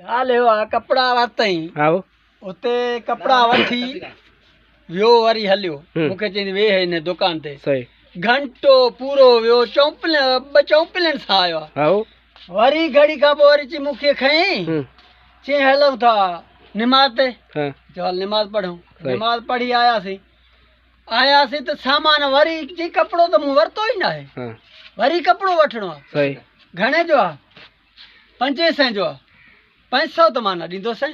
हाले वा कपड़ा वरतई आओ उते कपड़ा वठी वियो वरी हलियो मूंखे चई वे हिन दुकान ते सही घंटो पूरो वियो चौंपलनि सां आयो आओ वरी घड़ी खां पोइ वरी चई मूंखे खईं चई हलूं था निमाज़ ते चयो हल निमाज़ पढ़ूं निमाज़ पढ़ी आयासीं त सामान वरी चई कपिड़ो त मूं वरितो ई न आहे वरी कपिड़ो वठिणो आहे सही घणे जो आहे 500 जो आहे 500 त मां न ॾींदोसि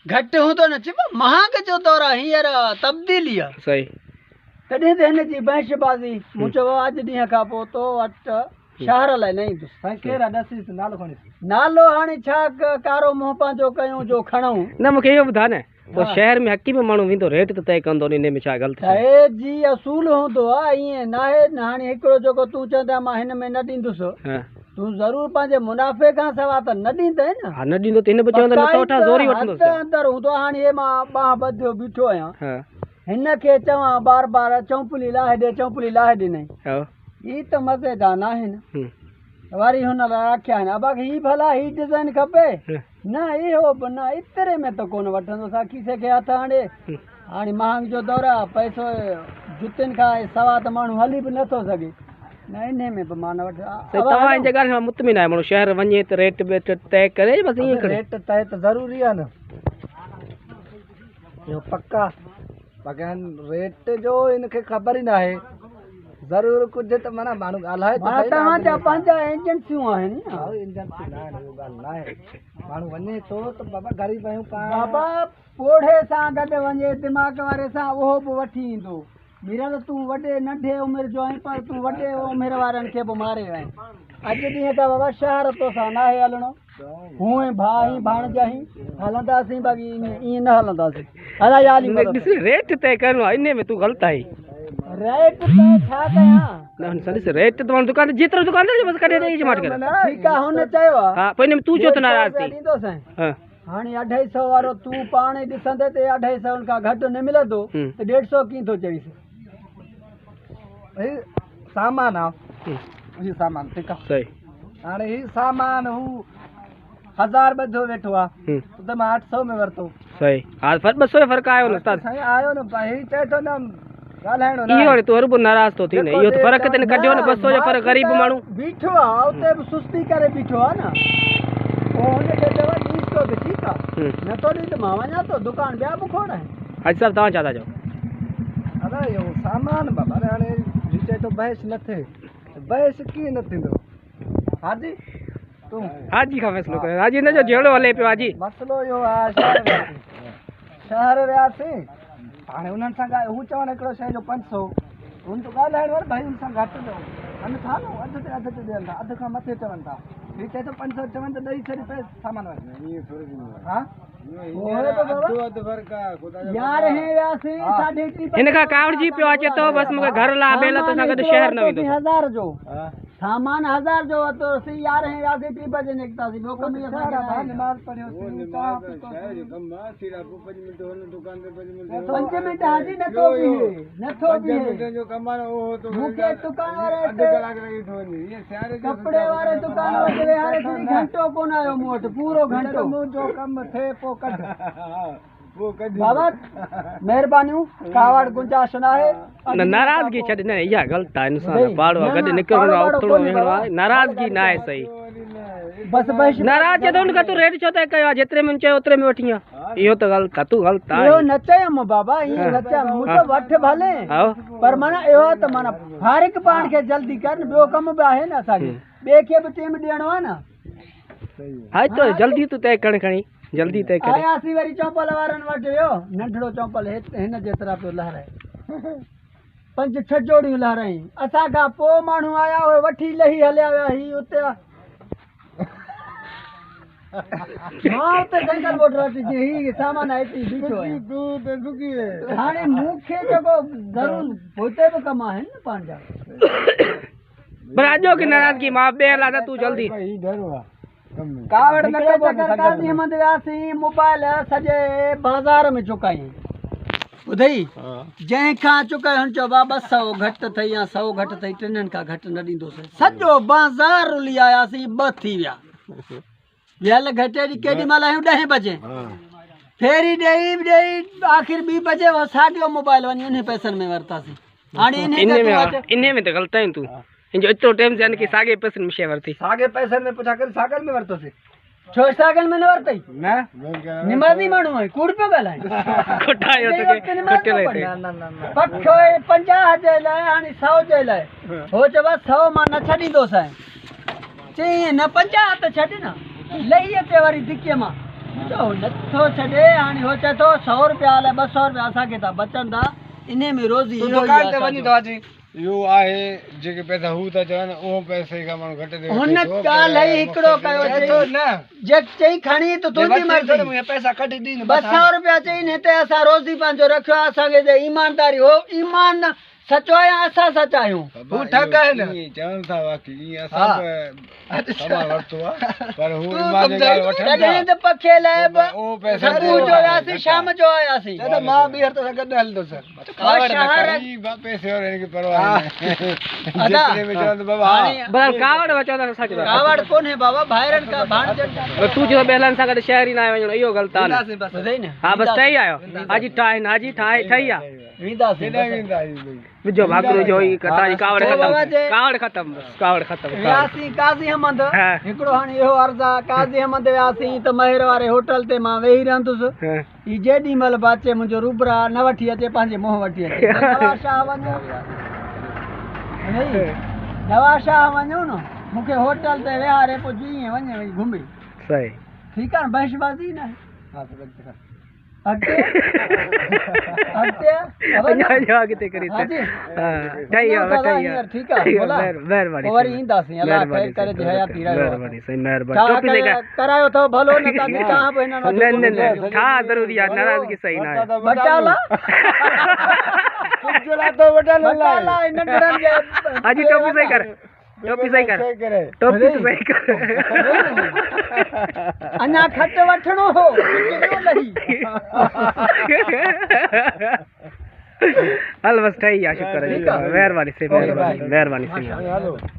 घटि हूंदो न चइबो महांग जो दौर आहे हींअर तब्दीली आहे सही तॾहिं त हिन जी बहशबाज़ी मूं चयो अॼु ॾींहं खां पोइ तो वटि शहर लाइ न ईंदुसि केरु आहे ॾसीस नालो खणी नालो हाणे छा कारो मुंहुं पंहिंजो कयूं जो खणूं न मूंखे इहो ॿुधा न पोइ शहर में हकी में माण्हू वेंदो रेट त तय कंदो इन में छा ग़लति आहे जी असूल हूंदो आहे ईअं न आहे न हाणे हिकिड़ो जेको तूं चवंदा मां हिन में न ॾींदुसि तूं ज़रूर पंहिंजे मुनाफ़े खां सवाइ त न ॾींदे न हा न ॾींदो त हिन बि चवंदो न वठा ज़ोरी वठंदो अंदरि हूंदो हाणे हे मां ॿांह ॿधियो बीठो आहियां हिन खे चवां बार बार चौंपली लाहे ॾे चौंपली लाहे ॾिनई ही त मज़ेदार न आहे न वरी हुन लाइ आख्या आहिनि बाक़ी ही भला ही डिज़ाइन खपे न इहो बि न एतिरे में त कोन वठंदो खीसे खे हथ हाणे हाणे महांग जो दौर आहे पैसो जुतियुनि खां सवाइ त माण्हू हली बि नथो सघे न इन में बि मां न वठां तव्हां इन ॻाल्हि खां मुतमिन आहे माण्हू शहर वञे त रेट वेट तय करे बसि ईअं रेट तय त ज़रूरी आहे न इहो पक्का बाक़ी रेट जो इनखे ख़बर ई न आहे ज़रूर कुझु त माना माण्हू ॻाल्हाए तव्हांजा पंहिंजा एजेंसियूं आहिनि एजेंसी न आहे उहा ॻाल्हि न आहे माण्हू वञे थो त बाबा ग़रीब आहियूं बाबा पोढ़े सां गॾु वञे दिमाग़ वारे सां उहो बि वठी ईंदो मीरल तूं वॾे नंढे उमिरि जो आहीं पर तूं वॾे उमिरि वारनि खे बि मारे आहीं अॼु ॾींहं त बाबा शहर तोसां न आहे हलणो हूअं भाउ भाणजा ई हलंदासीं बाक़ी ईअं न हलंदासीं हला याली रेट तय करिणो आहे इन में तूं ग़लति आहीं रेट तय छा कयां न रेट त दुकान जेतिरो दुकानदार बसि कढे ॾेई माट करे ठीकु आहे हुन चयो आहे हा पोइ इन में तूं छो त नाराज़ थी ॾींदोसांइ हाणे 250 वारो तूं पाण ई ॾिसंदे त 250 खां घटि न मिलंदो त 150 कीअं थो चईसि सामान आहे ही सामान ठीकु आहे सही हाणे ही सामान हू 1000 ॿधो वेठो आहे त मां 800 में वरितो सही हा 200 जो फ़र्क़ु आयो न साईं आयो न ही चए थो न ॻाल्हाइणो न इहो तूं बि नाराज़ थो थी न इहो त फ़र्क़ु त कढियो न 200 जो फ़र्क़ु ग़रीब माण्हू बीठो आहे उते बि सुस्ती करे बीठो आहे न पोइ हुनखे चयो ॾींदो त ठीकु आहे नथो ॾी त मां वञा थो दुकान ॿिया बि खोड़ आहिनि हाजी साहिबु तव्हां छा था चओ अरे इहो सामान बाबा हाणे ही चए थो बहस न थिए बहस कीअं न थींदो हाजी तूं हाजी खां फ़ैसिलो कयो हाजी हिन जो जहिड़ो हले पियो हाजी मसइलो इहो आहे शहर वियासीं हाणे हुननि सां ॻाल्हि हू चवनि हिकिड़ो शइ जो 500 हुन तो ॻाल्हाइण वारो भाई हुन सां घटि ॾियो अने था न अधु ते ॾियनि था अधु खां मथे चवनि था ही चए थो 500 चवनि त ॾेई छॾी पे सामान वठी हा हिन खां कावड़जी पियो अचे थो बसि मूंखे घर लाइ बेल तो सां गॾु शहर न वेंदो 1000 जो सामान 1000 जो वरितोसीं 11 वियासीं 3 बजे निकितासीं ॿियो कम नमाज़ पढ़ियोसीं 5 मिंट हाजी नथो मूंखे दुकान वारे कपिड़े वारे दुकान वटि हाणे घंटो कोन आयो मूं वटि पूरो घंटो मुंहिंजो कमु थिए पोइ कढ बाबा महिरबानियूं कावड़ गुंजाइश न आहे नाराज़गी छॾ न इहा ग़लति आहे इंसान पाड़ो गॾु निकिरणो आहे उथणो वेहणो आहे नाराज़गी न आहे सही बस नाराज़ चए थो उनखां तूं रेट छो तय कयो आहे जेतिरे में चयो ओतिरे में वठी आ इहो त ग़लति आहे तूं ग़लति आहे इहो न चयमि बाबा ईअं न चयमि मूंखे वठ भले पर माना इहो त माना फारिक पाण खे जल्दी कर न ॿियो कमु बि आहे न असांखे ॿिए खे बि टाइम ॾियणो आहे न हा त जल्दी तूं तय करण खणी जल्दी तय कर आयासीं वरी चौंपल वारनि वटि वियो नंढड़ो चौंपल हिन जेतिरा पियो लहराए 5-6 जोड़ियूं लहराई असांखां पोइ माण्हू आया उहे वठी लही हलिया विया ही उते मां उते जंगल बोट वठी ही सामान हिते बीठो आहे हाणे मूंखे जेको ज़रूर हुते बि कम आहिनि न पंहिंजा पर अॼो की नाराज़गी मां ॿिए हलां तूं जल्दी कावड़ नगर चक्कर काज़ी अहमद वियासीं मोबाइल सॼे बाज़ार में चुकाई ॿुधई जंहिंखां चुकायो हुन चयो बाबा 100 घटि अथई या 100 घटि अथई टिनिनि खां घटि न ॾींदोसीं सॼो बाज़ार रुली आयासीं 2 थी विया यल घटे दी केडी माल आयो 10 बजे फेरी देई आखिर 2 बजे वो साडियो मोबाइल वनी उन्हें पैसन में वरतासी हाणे इन्हें में तो गलत है तू जो इतो टाइम जान के सागे पैसन में वरती सागे पैसन में पुछा कर सागर में वरतो से छो सागर में न वरतई ना निमाजी मानू है कूड़ पे गलाय खोटायो तो के खोटे लेते ना पक्को 50 जे लाए हाणे 100 जे लाए हो चबा 100 मा न छडी दो साए चई न 50 त छड ना लई अचे वारी दिके मा तो नथो छडे हाणे हो चे तो 100 रुपया ले 200 रुपया असा के ता बचन दा इने में रोजी दुकान ते वनी तो आजी यो आहे जेके पैसा हू ता चवन ओ पैसे का मन घटे दे हुन काल है इकड़ो कयो तो ना जे चई खणी तो तुजी मर्जी मुए पैसा कढी दी 200 रुपया चई ने ते असा रोजी पांजो रखयो असा के जे ईमानदारी हो ईमान सचो है असा सच आयो तू ठग है ना चवन था बाकी असा समा वरतो पर हू ईमान जे गाल वठन कदे ते पखे ले ओ पैसा तू जो आसी शाम जो आयासी तो मां बीहर तो गड हल दो सर शहर ई पैसे और इनके परवाह जितने में चवन बाबा बल कावड़ बचो तो सच कावड़ कोन है बाबा भाईरन का भाणजन तू जो बेलन सा गड शहरी ना वणो इयो गलत है हां बस ठई आयो आजी ठाई नाजी ठाई ठई आ विदा से जो भागरो जो ई कताई कावड़ खत्म कावड़ खत्म व्यासी काजी हमंद एकड़ो हाने यो अर्जा काजी हमंद व्यासी त महर वाले होटल ते मां वेही रहंदुस ई जेडी मल बाचे मुजो रूबरा न वठी अचे पांजे मोह वठी अचे नवा शाह वञो नहीं नवा शाह वञो न मुके होटल ते वेहारे पो जी वञे घुमी सही ठीक है बहसबाजी ना हां तो हटे हटे अब जा किते करी थे हां ठई ठीक है बोला मेहरबानी और इंदा से अल्लाह खैर करे जे हया तीरा मेहरबानी सही मेहरबानी टोपी लेके करायो तो भलो न ताकि कहां बहना नहीं था जरूरी है नाराजगी सही ना है बटाला जोला तो बटाला इन डरन जे हाजी टोपी सही कर टोपी सही कर टोपी तो सही कर अन्ना खट वठणो हो किनो लही हल बस ठई आ शुक्र है मेहरबानी से मेहरबानी